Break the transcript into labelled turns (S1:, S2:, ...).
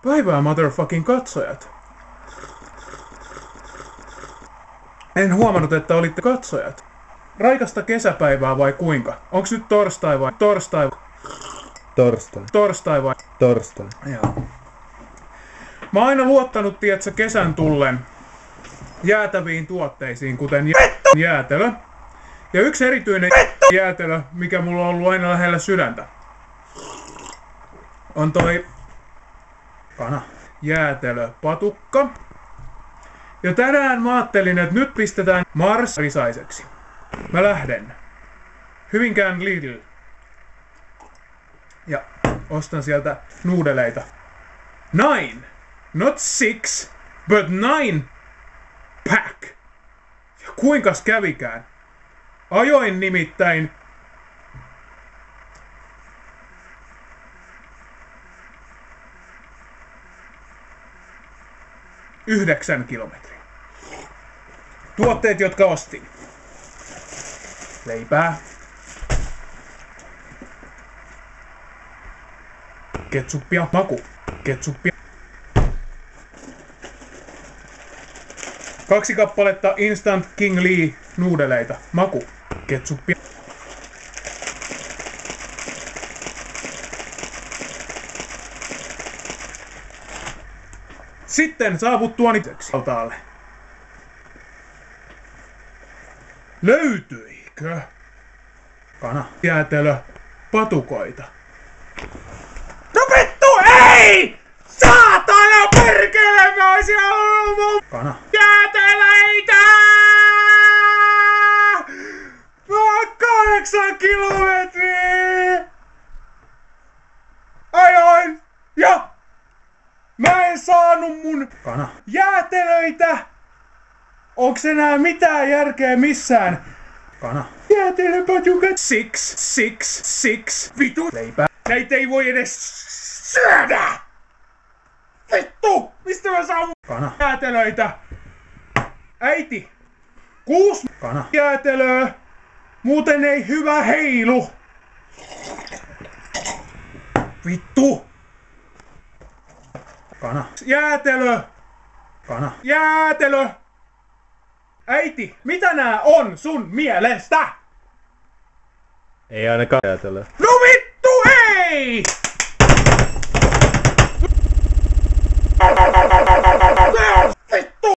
S1: Päivää motherfucking katsojat. En huomannut, että olitte katsojat. Raikasta kesäpäivää vai kuinka? Onks nyt torstai vai torstai? Torstai vai?
S2: Torstai.
S1: Joo. Mä oon aina luottanut, tietsä, kesän tullen jäätäviin tuotteisiin, kuten jäätelö. Ja yksi erityinen jäätelö, mikä mulla on ollut aina lähellä sydäntä, on toi jäätelöpatukka. Ja tänään mä ajattelin, että nyt pistetään Mars risaiseksi. Mä lähden Hyvinkään Lidl ja ostan sieltä nuudeleita. 9, not 6, but 9 pack. Ja kuinkas kävikään? Ajoin nimittäin 9 kilometriä. Tuotteet, jotka ostin. Leipää. Ketsuppia. Maku. Ketsuppia. 2 kappaletta Instant King Lee nuudeleita. Maku. Ketsuppia. Sitten saavuttuani altaalle. Löytyikö jäätelö patukoita? No vittu ei! Saatana perkele, mä oisin ollut jääteleitä! Mä oon 8 kilometriä! Ajoin! Ja mä en saanut mun jäätelöitä! Onks enää mitään järkeä missään? Jäätelöpatukat. 6. Vitu. Leipää. Näitä ei voi edes syödä! Vittu! Mistä mä saan jäätelöitä? Äiti! 6 jäätelöä. Muuten ei hyvä heilu. Vittu! Jäätelö! Jäätelö! Äiti, mitä nää on sun mielestä?
S2: Ei ainakaan jäätelö.
S1: No vittu ei!